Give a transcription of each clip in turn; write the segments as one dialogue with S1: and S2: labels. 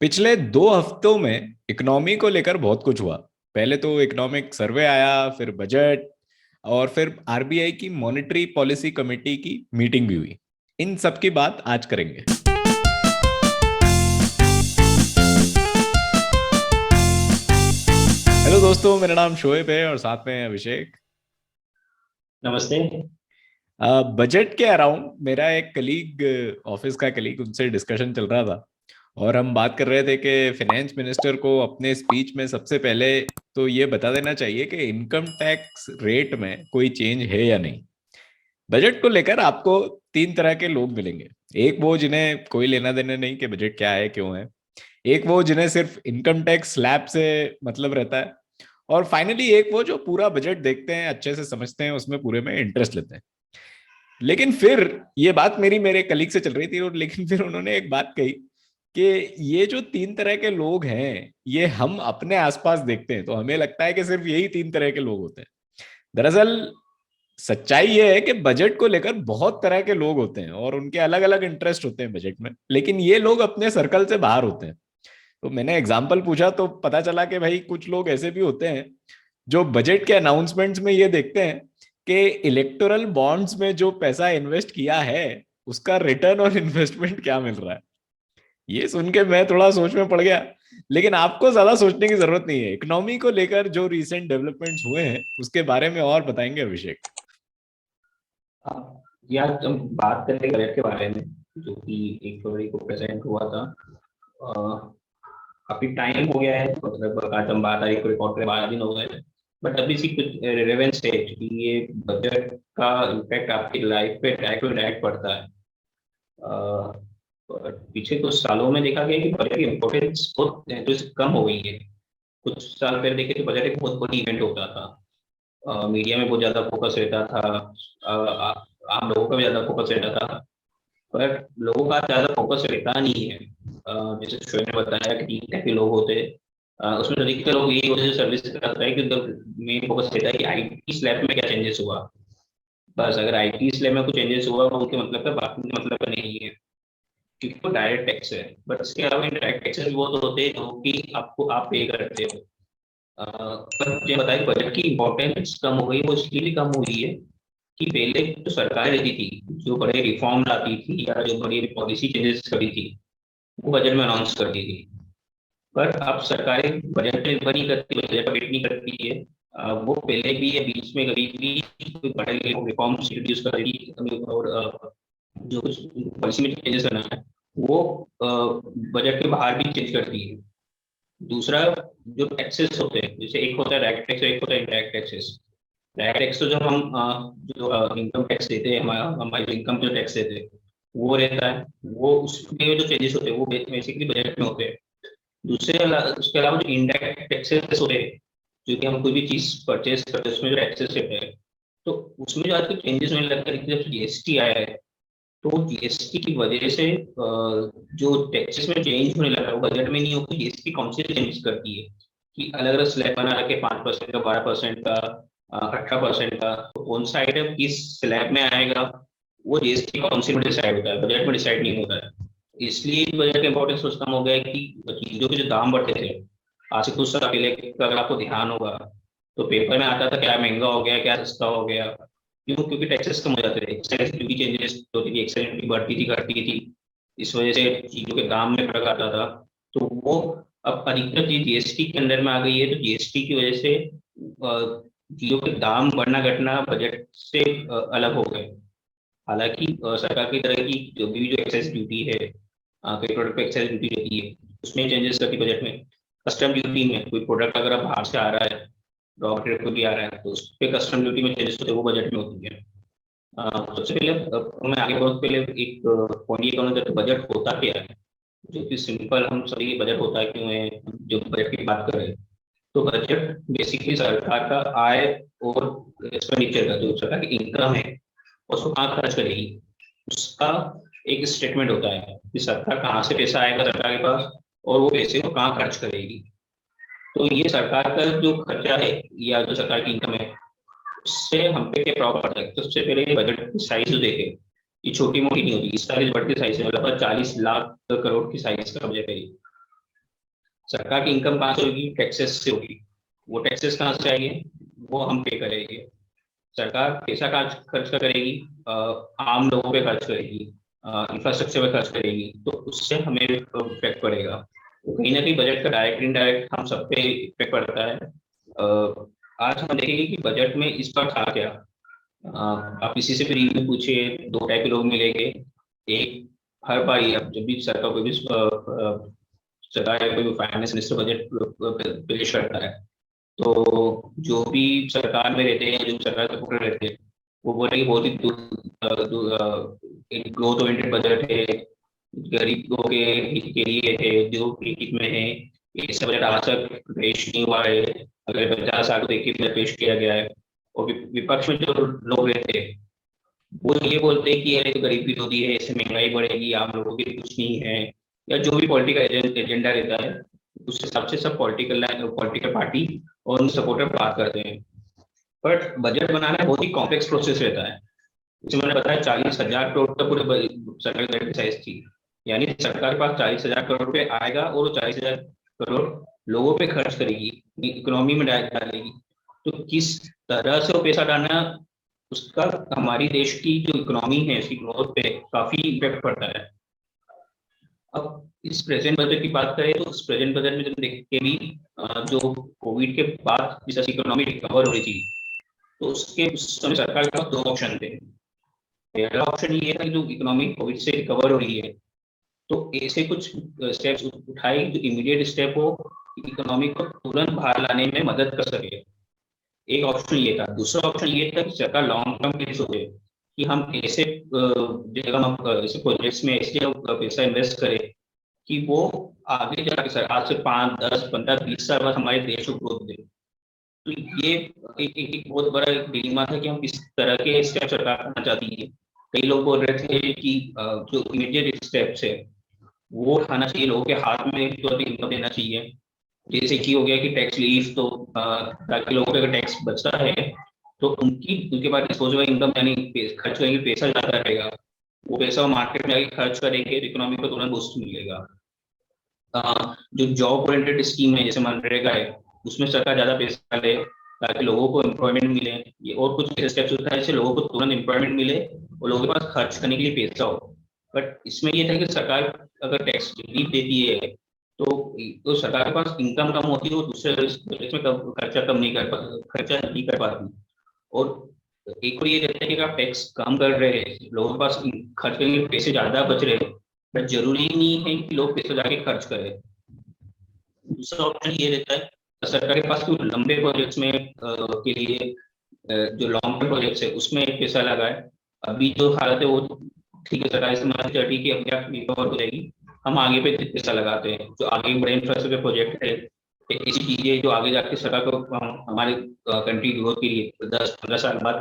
S1: पिछले 2 हफ्तों में इकोनॉमी को लेकर बहुत कुछ हुआ। पहले तो इकोनॉमिक सर्वे आया, फिर बजट, और फिर आरबीआई की मॉनेटरी पॉलिसी कमेटी की मीटिंग भी हुई। इन सब की बात आज करेंगे। हेलो दोस्तों, मेरा नाम शोएब है और साथ में है अभिषेक।
S2: नमस्ते।
S1: बजट के अराउंड मेरा एक कलीग, ऑफिस का कलीग, उनसे डिस्कशन चल रहा था। और हम बात कर रहे थे कि फाइनेंस मिनिस्टर को अपने स्पीच में सबसे पहले तो ये बता देना चाहिए कि इनकम टैक्स रेट में कोई चेंज है या नहीं। बजट को लेकर आपको 3 तरह के लोग मिलेंगे। एक वो जिन्हें कोई लेना देना नहीं कि बजट क्या है, क्यों है। एक वो जिन्हें सिर्फ इनकम टैक्स स्लैब से मतलब रहता है। और फाइनली एक वो जो पूरा बजट देखते हैं, अच्छे से समझते हैं, उसमें पूरे में इंटरेस्ट लेते हैं। लेकिन फिर ये बात मेरी मेरे कलीग से चल रही थी, और लेकिन फिर उन्होंने एक बात कही कि ये जो 3 तरह के लोग हैं, ये हम अपने आसपास देखते हैं तो हमें लगता है कि सिर्फ यही 3 तरह के लोग होते हैं। दरअसल सच्चाई ये है कि बजट को लेकर बहुत तरह के लोग होते हैं और उनके अलग अलग इंटरेस्ट होते हैं बजट में, लेकिन ये लोग अपने सर्कल से बाहर होते हैं। तो मैंने एग्जाम्पल पूछा तो पता चला कि भाई कुछ लोग ऐसे भी होते हैं जो बजट के अनाउंसमेंट्स में ये देखते हैं कि इलेक्टोरल बॉन्ड्स में जो पैसा इन्वेस्ट किया है उसका रिटर्न और इन्वेस्टमेंट क्या मिल रहा है। ये सुन के मैं थोड़ा सोच में पड़ गया। लेकिन आपको ज्यादा सोचने की जरूरत नहीं है। इकोनॉमी को लेकर जो रीसेंट डेवलपमेंट्स हुए हैं उसके बारे में और बताएंगे अभिषेक।
S2: यार हम बात करें बजट के बारे में, जो कि 1 फरवरी को प्रेजेंट हुआ था। अ, काफी टाइम हो गया है, लगभग आज हम 12 तारीख को रिकॉर्ड करे 12 दिन हो गए। बट अभी सी कुछ रिलेवेंस है कि ये बजट का इम्पैक्ट आपकी लाइफ पे डायरेक्ट पड़ता है। पिछले कुछ सालों में देखा गया कि बजट की इम्पोर्टेंस बहुत जो कम हो गई है। कुछ साल पहले देखे तो बजट एक बहुत बड़ी इवेंट होता था। मीडिया में बहुत ज्यादा फोकस रहता था। आम लोगों का भी ज्यादा फोकस रहता था। पर लोगों का ज्यादा फोकस रहता नहीं है। जैसे शोएब ने बताया कि 3 टाइप के लोग होते हैं। उसमें अधिकतर लोग यही होते हैं जो सर्विस करता है कि मेन फोकस रहता है कि आईटी स्लैब में क्या चेंजेस हुआ। बस अगर आईटी स्लैब में कुछ चेंजेस हुआ वो उनके मतलब का, बाकी मतलब का नहीं है, क्योंकि वो डायरेक्ट टैक्स है। बट इसके अलावा डायरेक्ट टैक्सेस वो तो होते हैं जो कि आपको आप पे करते हो। पर मुझे बताया कि बजट की इम्पोर्टेंस कम हो गई, वो इसलिए कम हुई है कि पहले जो सरकार रहती थी, जो बड़े रिफॉर्म लाती थी या जो बड़ी पॉलिसी चेंजेस करती थी, वो बजट में अनाउंस करती थी। पर अब सरकारें बजट पे निर्भर नहीं करती, बजट वेट नहीं करती है। वो पहले भी या बीच में कभी भी कोई बड़े रिफॉर्म इंट्रोड्यूस कर रही थी, और जो कुछ पॉलिसी में चेंजेस करना है वो बजट के बाहर भी चेंज करती है। दूसरा, जो टैक्सेस होते हैं, जैसे एक होता है डायरेक्ट टैक्स, एक होता है इनडायरेक्ट टैक्सेस। डायरेक्ट टैक्स तो जब हम जो इनकम टैक्स देते हैं, हमारा हमारी इनकम जो टैक्स देते हैं वो रहता है। वो उसमें जो चेंजेस होते हैं वो बेसिकली बजट में होते हैं। उसके अलावा जो इनडायरेक्ट टैक्सेस होते हैं, जो कि हम कोई भी चीज परचेज करते हैं उसमें जो टैक्सेस रहते हैं, तो उसमें जो आजकल चेंजेस होने लगता है, जब जीएसटी आया है तो जीएसटी की वजह से जो टैक्सेस में चेंज होने लगा है वो बजट में नहीं होगी। जीएसटी काउंसिल चेंज करती है कि अलग अलग स्लैब बना रखे, 5% का, 12% का, 18% का, तो कौन सा आइटम किस स्लैब में आएगा वो जीएसटी काउंसिल में डिसाइड होता है, बजट में डिसाइड नहीं होता है। इसलिए बजट का इंपॉर्टेंस कुछ कम हो गया है कि चीजों के जो दाम बढ़ते थे आज से कुछ साल पहले का, अगर आपको ध्यान होगा तो पेपर में आता था क्या महंगा हो गया, क्या सस्ता हो गया। क्यों? क्योंकि टैक्सेस कम हो जाते थे, एक्साइज ड्यूटी चेंजेस होती थी, एक्साइज ड्यूटी बढ़ती थी घटती थी, इस वजह से चीजों के दाम में फर्क आता था। तो वो अब अधिकतर चीज जीएसटी के अंदर में आ गई है, तो जीएसटी की वजह से चीजों के दाम बढ़ना घटना बजट से अलग हो गए। हालांकि सरकार की तरह की जो एक्साइज ड्यूटी है, कई प्रोडक्ट पे एक्साइज ड्यूटी रहती है, उसमें चेंजेस करती बजट में। कस्टम ड्यूटी में कोई प्रोडक्ट अगर बाहर से आ रहा है, रॉ मटेरियल को भी आ रहा है, तो उस पे कस्टम ड्यूटी में चेंजेस होते हैं, वो बजट में होती है। सबसे पहले मैं आगे बहुत पहले एक पॉइंट ये कहूँगा कि बजट होता क्या है, जो कि सिंपल हम सभी बजट होता है क्यों है, जो बजट की बात कर रहे हैं। तो बजट बेसिकली सरकार का आय और एक्सपेंडिचर का, जो सरकार की इनकम है उसको कहाँ खर्च करेगी उसका एक स्टेटमेंट होता है कि सरकार कहाँ से पैसा आएगा सरकार के पास और वो पैसे को कहाँ खर्च करेगी। तो ये सरकार का जो खर्चा है या जो सरकार की इनकम है उससे हम पे क्या प्रभाव पड़ता है। तो सबसे पहले बजट की साइज जो देखे, ये छोटी मोटी नहीं होती, इस साइज बजट की साइज है, लगभग 40 लाख करोड़ की साइज का बजट है ये। सरकार की इनकम कहाँ से होगी? टैक्सेस से होगी। वो टैक्सेस कहाँ से आएंगे? वो हम पे करेंगे। सरकार पैसा खर्च करेगी, आम लोगों पे खर्च करेगी, इंफ्रास्ट्रक्चर पे खर्च करेगी, तो उससे हमें इफेक्ट पड़ेगा। तो कहीं ना कहीं बजट का डायरेक्ट इनडायरेक्ट हम सब पे इफेक्ट पड़ता है। आज हम देखेंगे कि बजट में इस बार था क्या। आप किसी से भी रिव्यू पूछिए, दो टाइप के लोग मिलेंगे। एक, हर बार ही अब जब भी सरकार कोई भी सरकार या कोई फाइनेंस मिनिस्टर बजट पेश करता है, तो जो भी सरकार में रहते हैं, जो सरकार सपोर्टर रहते हैं, वो बोले कि बहुत ही ग्रोथ ओरिएंटेड बजट है, गरीबों के हित के लिए है, जो के हित में है। इसका बजट आज तक पेश नहीं हुआ है, अगर 50 साल को देखिए बजट पेश किया गया है। और विपक्ष में जो लोग रहते हैं, वो ये बोलते हैं कि ये तो गरीबी विरोधी है, इससे महंगाई बढ़ेगी, आम लोगों के लिए कुछ नहीं है, या जो भी पॉलिटिकल एजेंडा रहता है, उस हिसाब से सब पॉलिटिकल पार्टी और उन सपोर्टर बात करते हैं। बट बजट बनाना बहुत ही कॉम्प्लेक्स प्रोसेस रहता है। जैसे मैंने बताया, 40,000 करोड़ तक पूरे सरकारी बजट की साइज थी। यानी सरकार के पास 40,000 करोड़ रुपए आएगा और वो 40,000 करोड़ लोगों पे खर्च करेगी, इकोनॉमी में डालेगी। तो किस तरह से वो पैसा डालना, उसका हमारी देश की जो इकोनॉमी है उसकी ग्रोथ पे काफी इम्पेक्ट पड़ता है। अब इस प्रेजेंट बजट की बात करें, तो इस प्रेजेंट बजट में जब देखते भी, जो कोविड के बाद जिस इकोनॉमी रिकवर हो रही थी, तो उसके उस समय सरकार के पास दो ऑप्शन थे। पहला ऑप्शन ये था कि जो इकोनॉमी कोविड से रिकवर हो रही है, तो ऐसे कुछ स्टेप्स उठाए जो इमीडिएट स्टेप हो, इकोनॉमी को तुरंत बाहर लाने में मदद कर सके। एक ऑप्शन ये था। दूसरा ऑप्शन ये था कि सरकार लॉन्ग टर्म के लिए सोचे कि हम ऐसे जगह हम ऐसे प्रोजेक्ट्स में ऐसे पैसा इन्वेस्ट करें कि वो आगे जाके सर आज से 5, 10, 15, 20 साल बाद हमारे देश को ग्रोथ दे। तो ये एक बहुत बड़ा एक डिलेमा था कि हम किस तरह के स्टेप सरकार करना चाहती है। कई लोग बोल रहे थे कि जो इमीडिएट स्टेप्स है वो उठाना चाहिए, लोगों के हाथ में तुरंत इनकम देना चाहिए। जैसे कि हो गया कि टैक्स रिलीफ, तो ताकि लोगों का अगर टैक्स बचता है तो उनके पास डिस्पोजेबल इनकम यानी खर्च करेंगे पैसा ज्यादा रहेगा, वो पैसा वो मार्केट में आके खर्च करेंगे तो इकोनॉमी को तुरंत बूस्ट मिलेगा। जो जॉब ओरिएंटेड स्कीम है जैसे मनरेगा है, उसमें सरकार ज्यादा पैसा ले ताकि लोगों को एम्प्लॉयमेंट मिले। ये और कुछ ऐसे स्टेप्स होता है जिससे लोगों को तुरंत एम्प्लॉयमेंट मिले और लोगों के पास खर्च करने के लिए पैसा हो। बट इसमें ये था कि सरकार अगर टैक्स रिलीफ देती है, तो सरकार के पास इनकम कम होती है, वो दूसरे बजट में खर्चा नहीं कर पाती। और एक और ये रहता है कि अगर आप टैक्स कम कर रहे हैं, लोगों के पास खर्च करने के पैसे ज्यादा बच रहे हैं, बट जरूरी नहीं है कि लोग पैसे जाके खर्च करें। दूसरा ऑप्शन ये रहता है सरकार के पास कुछ लंबे प्रोजेक्ट्स में के लिए जो लॉन्ग टर्म प्रोजेक्ट्स है उसमें पैसा लगाए। अभी जो हालत है वो ठीक है, सरकार इस्तेमाल करती है कि अपने आप रिकवर हो जाएगी, हम आगे पे पैसा लगाते हैं। जो आगे बड़े इंफ्रास्ट्रक्चर प्रोजेक्ट है, ऐसी चीजें जो आगे जाके सरकार को हमारे कंट्री ग्रोथ के लिए 10, 15 साल बाद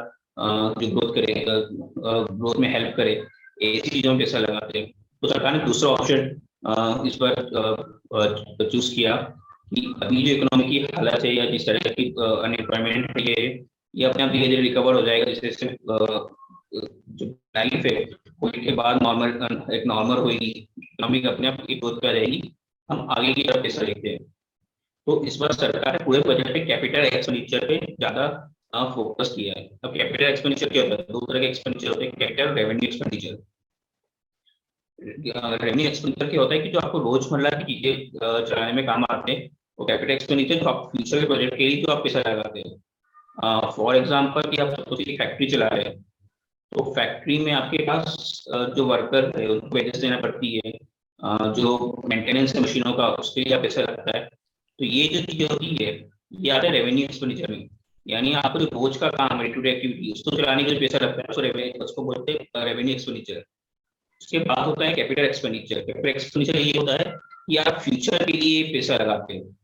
S2: जो ग्रोथ करे, ग्रोथ में हेल्प करे, ऐसी चीजों में पैसा लगाते हैं। तो सरकार ने दूसरा ऑप्शन इस पर चूज किया कि अभी जो इकोनॉमी की हालत है या जिस तरह की अनएम्प्लॉयमेंट है, ये अपने आप धीरे धीरे रिकवर हो जाएगा, जैसे जो लाइफ है कोविड के बाद नॉर्मल एक नॉर्मल होगी, इकोनॉमी अपने आप की ग्रोथ पे आ जाएगी, हम आगे की तरफ पैसा देखते हैं। तो इस बार सरकार ने पूरे बजट पे कैपिटल एक्सपेंडिचर पे ज्यादा फोकस किया है। अब कैपिटल एक्सपेंडिचर क्या होता है? दो तरह के एक्सपेंडिचर होते हैं, capital revenue expenditure. Revenue expenditure क्या होता है कि जो आपको रोजमर्रा की चीजें चलाने में काम आते हैं, वो कैपिटल एक्सपेंडिचर जो आप फ्यूचर के प्रोजेक्ट के लिए जो आप पैसा लगाते हैं। फॉर एग्जाम्पल कि आप सपोज एक फैक्ट्री चला रहे हैं, तो फैक्ट्री में आपके पास जो वर्कर है उनको वेजेस देना पड़ती है, जो मेंटेनेंस है मशीनों का उसके लिए पैसा लगता है। तो ये जो चीजें होती है ये आता है रेवेन्यू एक्सपेंडिचर में। यानी आपको जो रोज का काम है, डे टू डे एक्टिविटी, उसको चलाने के लिए पैसा लगता है, उसको बोलते हैं रेवेन्यू एक्सपेंडिचर। उसके बाद होता है कैपिटल एक्सपेंडिचर। कैपिटल एक्सपेंडिचर ये होता है कि आप फ्यूचर के लिए पैसा लगाते हो।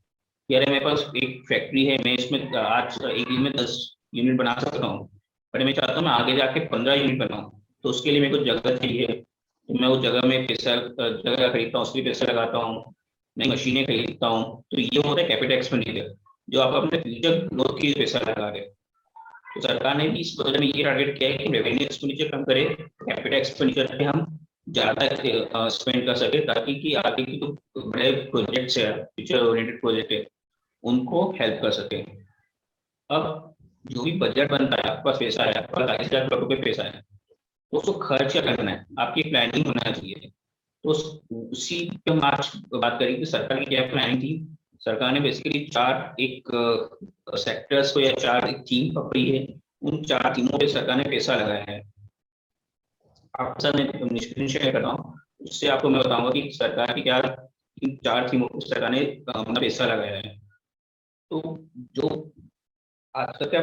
S2: यार मेरे पास एक फैक्ट्री है, मैं इसमें आज एक दिन में 10 यूनिट बना सकता हूँ, बट मैं चाहता हूँ मैं आगे जाके 15 यूनिट बनाऊँ, तो उसके लिए मेरे को जगह चाहिए, तो मैं उस जगह में पैसा जगह खरीदता हूँ, उसके लिए पैसा लगाता हूँ, मैं मशीनें खरीदता हूँ। तो ये होता है कैपिटल एक्सपेंडिचर, जो आप अपने फ्यूचर ग्रोथ के लिए पैसा लगा रहे हैं। तो सरकार ने भी इस बजट में ये टारगेट किया है कि रेवेन्यू एक्सपेंडिचर कम करे, कैपिटल एक्सपेंडिचर पे हम ज्यादा स्पेंड कर सके, ताकि कि आगे की जो बड़े प्रोजेक्ट्स है, फ्यूचर ओरिएंटेड प्रोजेक्ट है, उनको हेल्प कर सके। अब जो भी बजट बनता है, आपके पास पैसा है, आपके पास 22,000 करोड़ रुपए पैसा है, तो उसको खर्च क्या करना है, आपकी प्लानिंग होना चाहिए। तो उसी पे हम आज बात करेंगे कि सरकार की क्या प्लानिंग थी। सरकार ने बेसिकली चार एक सेक्टर्स को या चार एक थीम पकड़ी है, उन चार थीमों पे सरकार ने पैसा लगाया है। आपके साथ मैं निष्कर्ष शेयर करता हूँ, उससे आपको मैं बताऊंगा कि सरकार की क्या इन चार थीमों पर सरकार ने अपना पैसा लगाया है। तो जो आज तक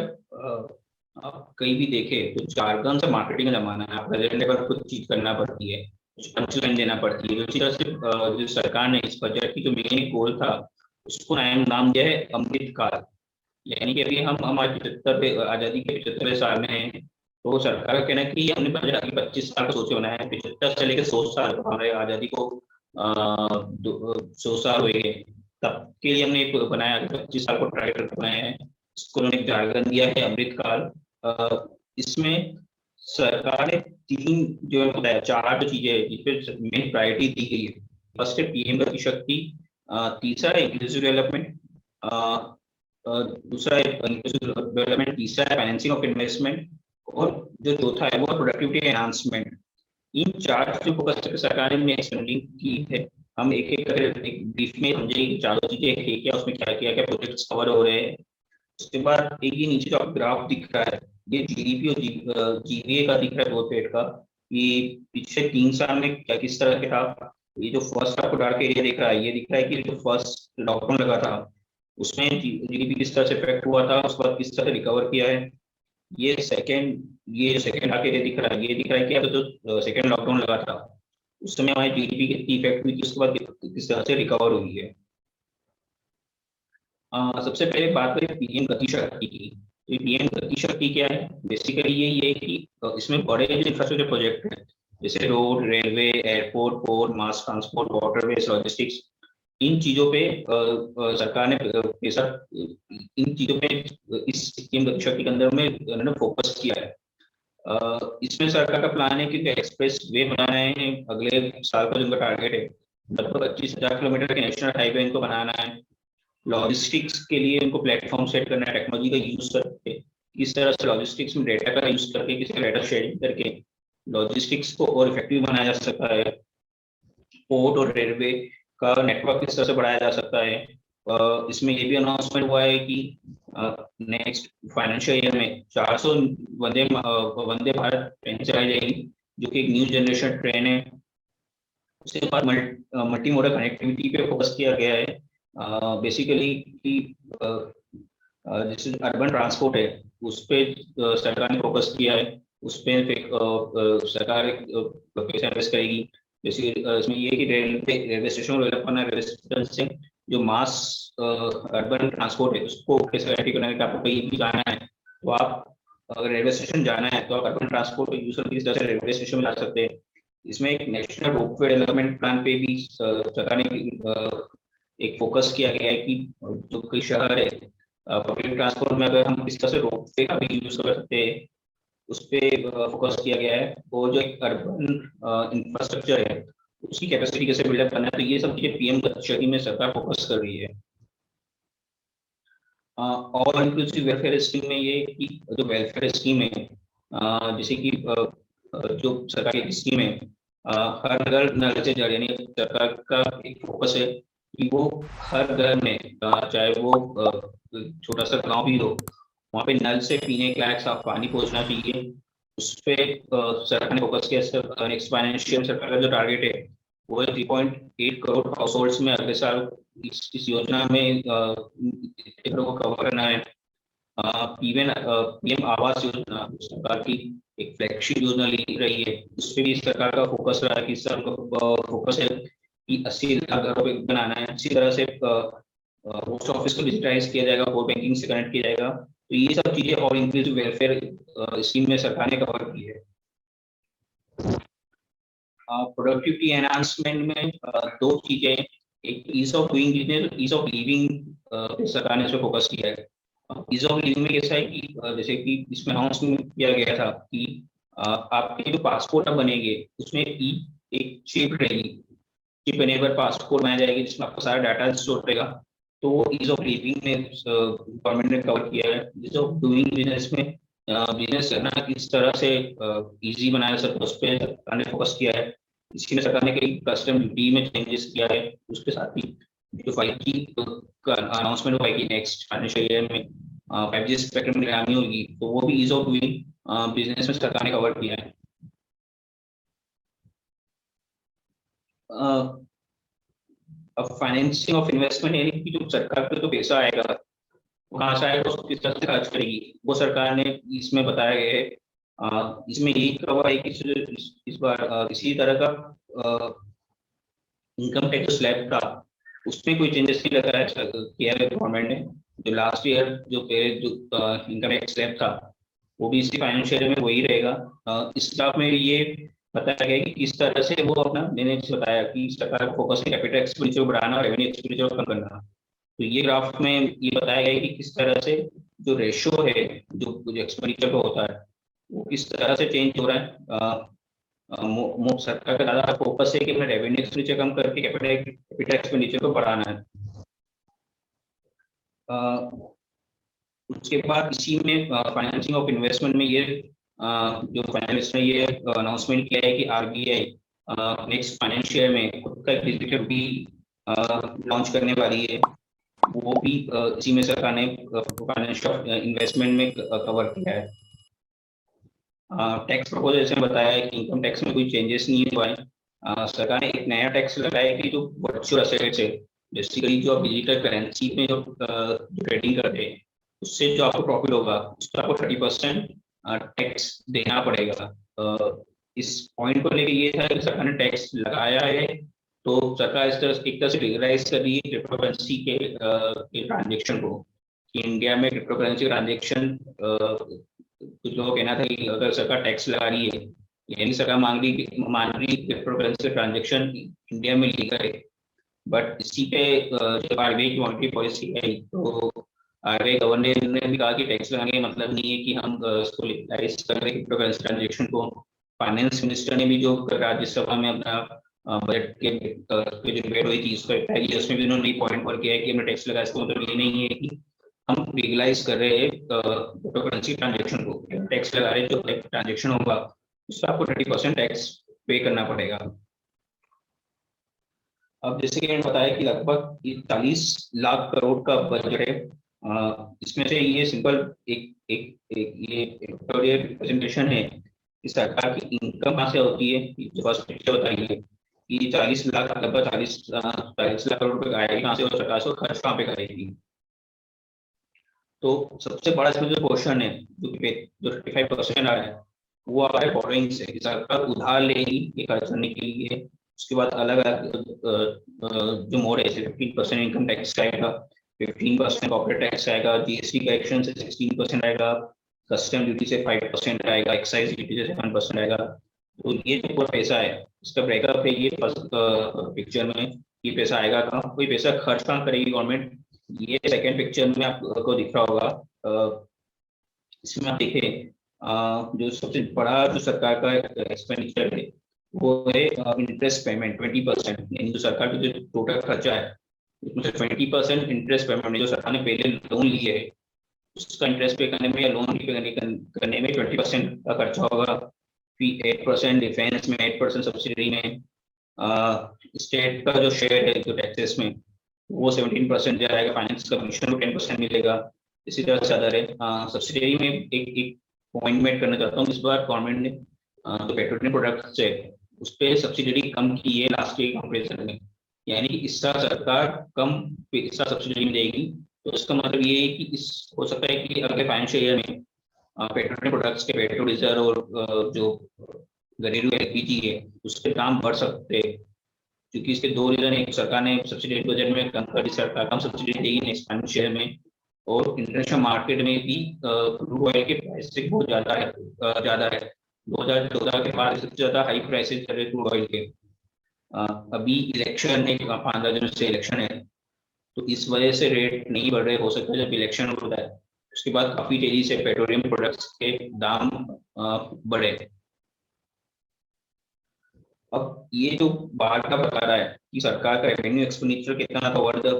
S2: आप कहीं भी देखे तो जार्गन से मार्केटिंग का जमाना है, आप प्रेजेंट लेवल कुछ चीज करना पड़ती है, कुछ पंचलाइन देना पड़ती है। उसी तरह से जो सरकार ने इस बजट की जो मेन गोल था, उसको नाम दिया है अमृत काल। यानी कि अभी हम हमारे 75 आजादी के 75 साल में हैं, तो सरकार का कहना है कि हमने बजट अभी 25 साल का सोचे बनाया है। 75 से लेकर 100 साल हमारे आजादी को 100 साल हुए हैं, तब के लिए हमने एक बनाया, 25 साल को टारगेट करके बनाया है। इसको उन्होंने एक जारगन दिया है अमृत काल। इसमें सरकार ने तीन, जो है बताया, चार जो चीजें हैं जिस पे मेन प्रायोरिटी दी गई है। फर्स्ट है पीएम गति शक्ति, तीसरा है इंक्लूसिव डेवलपमेंट, दूसरा है इंक्लूसिव डेवलपमेंट, तीसरा है फाइनेंसिंग ऑफ इन्वेस्टमेंट, और जो चौथा है वो प्रोडक्टिविटी एनहांसमेंट। इन चार चीजों को फोकस करके सरकार ने एक्सपेंडिंग की है। हम एक एक करके एक ब्रीफ में समझेंगे कि चारों चीजें है क्या, उसमें क्या क्या क्या प्रोजेक्ट्स कवर हो रहे हैं। उसके बाद एक ये नीचे जो आप ग्राफ दिख रहा है, ये जीडीपी और जीवीए का दिख रहा है, ग्रोथ रेट का, कि पिछले 3 साल में क्या किस तरह के था। ये जो फर्स्ट आपको डार्क एरिया दिख रहा है, ये दिख रहा है कि जो फर्स्ट लॉकडाउन लगा था, उसमें जीडीपी किस तरह से इफेक्ट हुआ था, उसके बाद किस तरह से रिकवर किया है। ये जो सेकंड डार्क एरिया दिख रहा है, ये दिख रहा है कि अब जो सेकंड लॉकडाउन लगा था, उस समय हमारी जीडीपी कितनी इफेक्ट हुई थी, उसके बाद किस तरह से रिकवर हुई है। सबसे पहले बात करें पीएम गति शक्ति की। तो पीएम गति शक्ति क्या है, बेसिकली ये है कि इसमें बड़े जो इंफ्रास्ट्रक्चर प्रोजेक्ट हैं, जैसे road, railway, airport, port, mass transport, waterways, logistics, इन चीजों पे सरकार ने पैसा, इन चीजों पे इस पीएम गति शक्ति के अंदर में उन्होंने फोकस किया है। इसमें सरकार का प्लान है कि एक्सप्रेस वे बनाना है, अगले साल का जो उनका टारगेट है, लगभग 25,000 किलोमीटर के नेशनल हाईवे इनको बनाना है। लॉजिस्टिक्स के लिए उनको प्लेटफॉर्म सेट करना है, टेक्नोलॉजी का यूज करके, किस तरह से लॉजिस्टिक्स में डेटा का यूज करके, किसी डेटा शेयरिंग करके लॉजिस्टिक्स को और इफेक्टिव बनाया जा सकता है। पोर्ट और रेलवे का नेटवर्क किस तरह से बढ़ाया जा सकता है। इसमें ये भी अनाउंसमेंट हुआ है कि नेक्स्ट फाइनेंशियल ईयर में 400 वंदे भारत ट्रेन चलाई जाएगी, जो कि एक न्यू जनरेशन ट्रेन है। उसके बाद मल्टी मॉडल कनेक्टिविटी पे फोकस किया गया है, बेसिकली कि जैसे अर्बन ट्रांसपोर्ट है, उस पे सरकार ने फोकस किया है। उस पे सरकार पैसा इन्वेस्ट करेगी। जैसे इसमें ये कि रेलवे स्टेशन डेवलप करना, रेलवे स्टेशन से जो मास अर्बन ट्रांसपोर्ट है उसको कैसे रेडी करना है कि आपको कहीं भी जाना है, तो आप अगर रेलवे स्टेशन जाना है तो आप अर्बन ट्रांसपोर्ट यूज करके किस तरह से रेलवे स्टेशन में जा सकते हैं। इसमें एक नेशनल रोपवे डेवलपमेंट प्लान पे भी सरकार ने एक फोकस किया गया है कि जो कई शहर है, पब्लिक ट्रांसपोर्ट में अगर हम किस तरह से रोपवे का भी यूज कर सकते हैं, उस पर फोकस किया गया है। और जो एक अर्बन इंफ्रास्ट्रक्चर है, उसकी कैपेसिटी कैसे बिल्डअप करना है, तो ये सब चीजें पीएम गति में सरकार फोकस कर रही है। और इंक्लूसिव वेलफेयर स्कीम में ये कि जो वेलफेयर स्कीम है, जैसे कि जो सरकार की स्कीम है, हर घर नल से जल, यानी सरकार का एक फोकस है कि वो हर घर में, चाहे वो छोटा सा गांव भी हो, वहाँ पे नल से पीने के लायक साफ पानी पहुंचना चाहिए। उस पे सरकार ने फोकस किया। नेक्स्ट फाइनेंशियल सरकार का जो टारगेट है वो है 3.8 करोड़ हाउस होल्ड्स में अगले साल इस योजना में को कवर करना है। पीएम आवास योजना सरकार की एक फ्लैगशिप योजना ली रही है, उस पर भी सरकार का फोकस रहा है कि फोकस है कि 80 लाख घरों पे बनाना है। इसी तरह से पोस्ट ऑफिस को डिजिटाइज किया जाएगा, कोर बैंकिंग से कनेक्ट किया जाएगा। तो ये सब चीजें और इंक्लूसिव वेलफेयर स्कीम में सरकार ने कवर की है। प्रोडक्टिविटी एनहांसमेंट में दो चीजें, एक ease of doing business, ease of living सरकार ने इस पर फोकस किया है। ईज ऑफ लिविंग में कैसा है कि जैसे कि इसमें अनाउंसमेंट किया गया था कि आपके जो पासपोर्ट अब बनेंगे उसमें ई एक चिप रहेगी, चिप एनेबल पासपोर्ट बनाई जाएगी जिसमें आपका सारा डाटा स्टोर रहेगा। तो वो ईज ऑफ लिविंग में गवर्नमेंट ने कवर किया है। ईज ऑफ डूइंग बिजनेस में बिजनेस करना किस तरह से इजी बनाया जा सकता है, उस पर सरकार ने फोकस किया है। इसमें सरकार ने कई कस्टम ड्यूटी में चेंजेस किया है। उसके साथ ही जो 5G का अनाउंसमेंट हुआ है कि नेक्स्ट फाइनेंशियल ईयर में 5G स्पेक्ट्रम की नीलामी होगी, तो वो भी ईज ऑफ डूइंग बिजनेस में सरकार ने कवर किया है। अब फाइनेंसिंग ऑफ इन्वेस्टमेंट यानी कि जो सरकार पे तो पैसा आएगा वो कहाँ से आएगा, उसको किस तरह से खर्च करेगी, वो सरकार ने इसमें बताया गया है। इसमें यही कहा है कि इस बार किसी तरह का इनकम टैक्स स्लैब था उसमें कोई चेंजेस नहीं लगाया किया है गवर्नमेंट ने। जो लास्ट ईयर जो पहले जो इनकम टैक्स स्लैब था वो भी इसी फाइनेंशियल में वही रहेगा। इस स्टाफ में ये बताया गया कि किस तरह से वो अपना, मैंने बताया कि सरकार का फोकस है कैपिटल एक्सपेंडिचर बढ़ाना, रेवेन्यू एक्सपेंडिचर कम करना। तो ये ग्राफ में ये बताया गया है कि किस तरह से जो रेशियो है जो एक्सपेंडिचर का होता है वो किस तरह से चेंज हो रहा है। सरकार का ज्यादा फोकस है कि अपना रेवेन्यू एक्सपेंडिचर कम करके कैपिटल एक्सपेंडिचर को बढ़ाना है। उसके बाद इसी में फाइनेंसिंग ऑफ इन्वेस्टमेंट में ये जो फाइनेंस ने ये अनाउंसमेंट किया है कि आरबीआई नेक्स्ट फाइनेंशियल में खुद का डिजिटल भी लॉन्च करने वाली है। वो भी इसी में सरकार ने फाइनेंशियल इन्वेस्टमेंट में कवर किया है। टैक्स प्रपोजल से बताया है कि इनकम टैक्स में कोई चेंजेस नहीं हुआ है। सरकार ने एक नया टैक्स लगाया है कि जो वर्चुअल असेट्स है, बेसिकली जो आप डिजिटल करेंसी में जो ट्रेडिंग करते हैं उससे जो आपको प्रॉफिट होगा उस पर आपको 30% टैक्स देना पड़ेगा। इस पॉइंट को लेकर ये था कि सरकार ने टैक्स लगाया है तो सरकार इस तरह एक तरह से लीगलाइज कर रही है क्रिप्टो करेंसी के ट्रांजेक्शन को, कि इंडिया में क्रिप्टो करेंसी ट्रांजेक्शन कुछ लोगों का कहना था कि अगर सरकार टैक्स लगा रही है यानी सरकार मान रही क्रिप्टो करेंसी ट्रांजेक्शन इंडिया में लीगल है। बट इसी पे जब आरबीआई की मॉनेटरी पॉलिसी आई तो आरबीआई गवर्नर ने भी कहा कि टैक्स लगाने का मतलब नहीं है कि हम इसको लीगलाइज कर रहे क्रिप्टो करेंसी ट्रांजेक्शन को। फाइनेंस मिनिस्टर ने भी जो राज्यसभा में अपना बजट के जो डिबेट हुई थी उसको उसमें भी उन्होंने पॉइंट पर किया है कि हमने टैक्स लगाया, इसका मतलब ये नहीं है कि हम लीगलाइज कर रहे हैं क्रिप्टो करेंसी ट्रांजेक्शन को। टैक्स लगा रहे जो ट्रांजेक्शन होगा उस पर आपको 30% टैक्स पे करना पड़ेगा। अब जैसे कि मैंने बताया कि लगभग 40 लाख करोड़ का बजट है। इसमें से ये सिंपल एक एक एक ये प्रेजेंटेशन है कि सरकार की इनकम कहाँ से होती है। जो फर्स्ट पिक्चर बताइए कि 40 लाख लगभग 40 लाख करोड़ रुपए आएगी कहाँ से और सरकार से खर्च कहाँ पे करेगी। तो सबसे बड़ा इसमें जो पोर्शन है जो 35% आ रहा है वो आ रहा है बोरोइंग से, सरकार उधार लेगी ये खर्च करने के लिए। उसके बाद अलग अलग जो मोड है 15% इनकम टैक्स आएगा, 15% कॉर्पोरेट टैक्स आएगा, जीएसटी कलेक्शन से 16% आएगा, कस्टम ड्यूटी से 5% आएगा, एक्साइज ड्यूटी से 7% आएगा। तो ये जो पूरा पैसा है इसका ब्रेकअप है ये फर्स्ट पिक्चर में। ये पैसा आएगा कहाँ, कोई पैसा खर्च कहाँ करेगी गवर्नमेंट, ये सेकेंड पिक्चर में आपको दिख रहा होगा। इसमें आप देखें जो सबसे बड़ा जो सरकार का एक्सपेंडिचर है वो है इंटरेस्ट पेमेंट 20%, यानी जो सरकार का जो टोटल खर्चा है उसमें से 20% इंटरेस्ट पेमेंट जो सरकार ने पहले लोन लिए है उसका इंटरेस्ट पे करने में या लोन पे करने में 20% का खर्चा होगा। फिर 8% डिफेंस में, 8% सब्सिडी में, स्टेट का जो शेयर है जो टैक्सेस में वो 17% जाएगा, फाइनेंस कमीशन को 10% मिलेगा। इसी तरह से अदर है। सब्सिडी में एक पॉइंट मेड करना चाहता हूँ, इस बार गवर्नमेंट ने जो पेट्रोलियम प्रोडक्ट्स है उस पर सब्सिडी कम की है लास्ट ईयर कंपेरिजन में, यानी कि इस साल सरकार कम पैसा सब्सिडी में देगी। तो इसका मतलब ये है कि इस हो सकता है कि अगले फाइनेंशियल ईयर में पेट्रोलियम प्रोडक्ट्स के पेट्रोल डीजल और जो घरेलू एलपीजी है उसके दाम बढ़ सकते हैं, क्योंकि इसके दो रीजन है। सरकार ने सब्सिडी बजट में कम कर दी, सरकार कम सब्सिडी देगी नेक्स्ट फाइनेंशियल में, और इंटरनेशनल मार्केट में भी क्रूड ऑयल के प्राइस से बहुत ज्यादा है। 2014 के बाद सबसे ज्यादा हाई प्राइसेस चल रहे क्रूड ऑयल के। अभी इलेक्शन है, 15 दिनों से इलेक्शन है, तो इस वजह से रेट नहीं बढ़ रहे। हो सकता है जब इलेक्शन होता है उसके बाद काफी तेजी से पेट्रोलियम प्रोडक्ट्स के दाम बढ़े। अब ये जो बाहर का बता रहा है कि सरकार का रेवेन्यू एक्सपेंडिचर कितना था ओवर द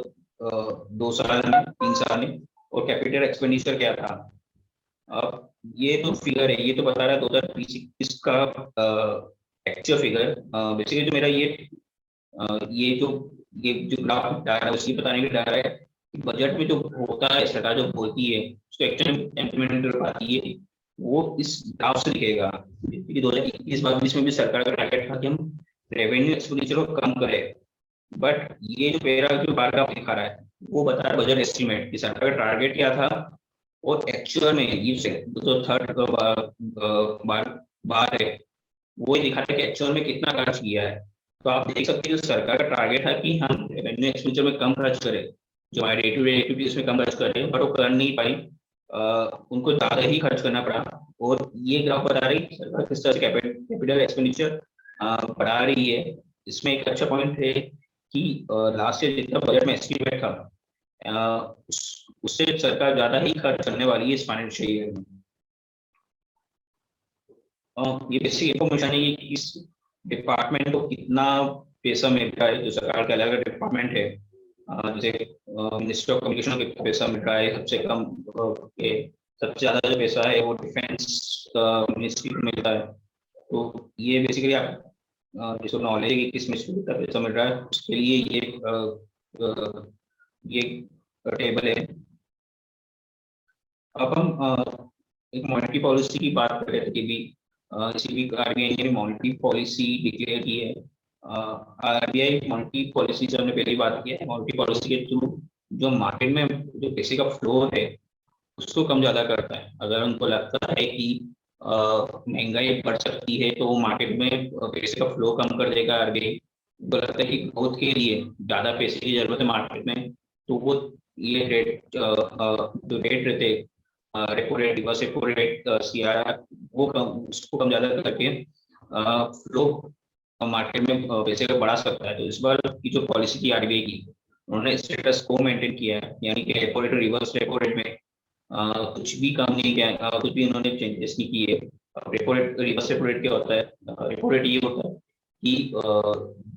S2: 2 साल में, 3 साल में, और कैपिटल एक्सपेंडिचर क्या था। अब ये तो फिगर है, ये तो बता रहा है 2020 का एक्चुअल फिगर। बेसिकली जो मेरा ये जो ये ग्राफ डाल रहा है उसी बताने के लिए डाल रहा है कि बजट में जो होता है, सरकार जो बोलती है उसको एक्चुअली इम्प्लीमेंट कर पाती है, वो इस ग्राफ से दिखेगा। क्योंकि 2021-22 में भी सरकार का टारगेट था कि हम रेवेन्यू एक्सपेंडिचर को कम करें, बट ये जो मेरा जो बार ग्राफ दिखा रहा है वो बता रहा है बजट एस्टिमेट कि सरकार का टारगेट क्या था और एक्चुअल में ये से जो थर्ड बार बार है वो ही दिखा रहा है कि एक्चुअल में कितना खर्च किया है। तो आप देख सकते हैं जो सरकार का टारगेट है कि हम रेवेन्यू एक्सपेंडिचर में कम खर्च करें, जो हमारे डे टू डे एक्टिविटीज में कम खर्च करें, बट वो कर नहीं पाई। उनको ज्यादा ही खर्च करना पड़ा। और ये ग्राफ बता रही है सरकार किस तरह से कैपिटल एक्सपेंडिचर बढ़ा रही है। इसमें एक अच्छा पॉइंट है कि लास्ट ईयर जितना बजट में एस्टिमेट था उससे सरकार ज्यादा ही खर्च करने वाली है इस फाइनेंशियल ईयर में। ये बेसिक इन्फॉर्मेशन है कि इस डिपार्टमेंट को कितना पैसा मिल रहा है, जो सरकार के अलग अलग डिपार्टमेंट है। जैसे मिनिस्ट्री ऑफ कम्युनिकेशन को कितना पैसा मिल रहा है, सबसे कम सबसे ज्यादा जो पैसा है वो डिफेंस मिनिस्ट्री को मिलता है। तो ये बेसिकली आप जिसको नॉलेज है कि किस मिनिस्ट्री को कितना पैसा मिल रहा है उसके लिए ये टेबल है। अब हम एक मॉनेटरी पॉलिसी की बात कर रहे थे कि भी किसी भी आरबीआई ने मॉनेटरी पॉलिसी डिक्लेयर की है। आरबीआई मॉनेटरी पॉलिसी से हमने पहले ही बात की है, मॉनेटरी पॉलिसी के थ्रू जो मार्केट में जो पैसे का फ्लो है उसको कम ज्यादा करता है। अगर उनको लगता है कि महंगाई बढ़ सकती है तो वो मार्केट में पैसे का फ्लो कम कर देगा आरबीआई। उनको लगता है कि ग्रोथ के लिए ज्यादा पैसे की जरूरत है मार्केट में, तो वो ये रेट जो रेट रहते repo rate, reverse repo rate, CRR, वो कम उसको कम ज्यादा करके फ्लो मार्केट में पैसे का बढ़ा सकता है। तो इस बार की जो पॉलिसी थी आरबीआई की, उन्होंने स्टेटस को मेंटेन किया है, यानी कि रेपो रेट और रिवर्स रेपो रेट में कुछ भी काम नहीं किया, कुछ भी उन्होंने चेंजेस नहीं किए। Repo rate reverse repo rate क्या होता है? रेपो रेट ये होता है कि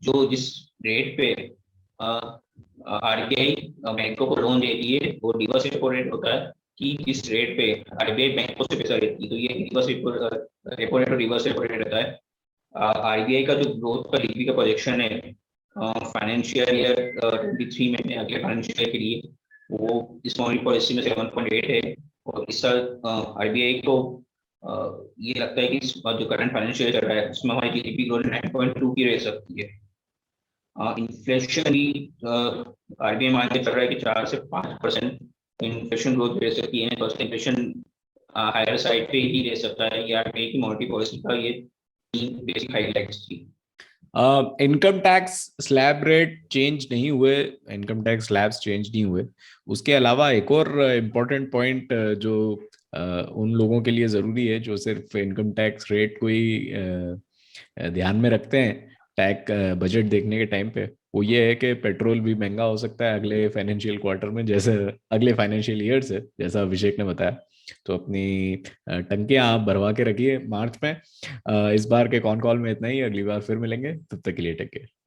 S2: जो जिस रेट पे आरबीआई बैंकों को लोन देती है वो रिवर्स रेपो रेट होता है कि जिस रेट पे आरबीआई बैंकों से पैसा लेती है। तो ये रिवर्स रेपो रेट और रिवर्स रेपो रेट रहता है। आरबीआई का जो ग्रोथ का डीपी का प्रोजेक्शन है फाइनेंशियल ईयर 23 में, अगले फाइनेंशियल ईयर के लिए, वो इस मॉनेटरी पॉलिसी में 7.8 है। और इस साल आरबीआई को ये लगता है कि इस जो करंट फाइनेंशियल ईयर चल रहा है उसमें हमारी जीडीपी ग्रोथ 9.2 की रह सकती है। इन्फ्लेशन भी आरबीआई मान के चल रहा है कि 4 से 5% इन्फ्लेशन ग्रोथ रह सकती है। तो इन्फ्लेशन हायर साइड पे ही रह सकता है। ये आरबीआई की मॉनेटरी पॉलिसी का ये तीन बेसिक हाइलाइट्स थी।
S1: Income tax slab rate change नहीं हुए, इनकम टैक्स स्लैब्स चेंज नहीं हुए। उसके अलावा एक और इम्पोर्टेंट पॉइंट जो उन लोगों के लिए ज़रूरी है जो सिर्फ इनकम टैक्स रेट को ही ध्यान में रखते हैं टैक्स बजट देखने के टाइम पे, वो ये है कि पेट्रोल भी महंगा हो सकता है अगले फाइनेंशियल क्वार्टर में, जैसे अगले फाइनेंशियल ईयर से, जैसा अभिषेक ने बताया। तो अपनी टंकियां आप भरवा के रखिए मार्च में। इस बार के कॉन कॉल में इतना ही, अगली बार फिर मिलेंगे, तब तक के लिए टेक केयर।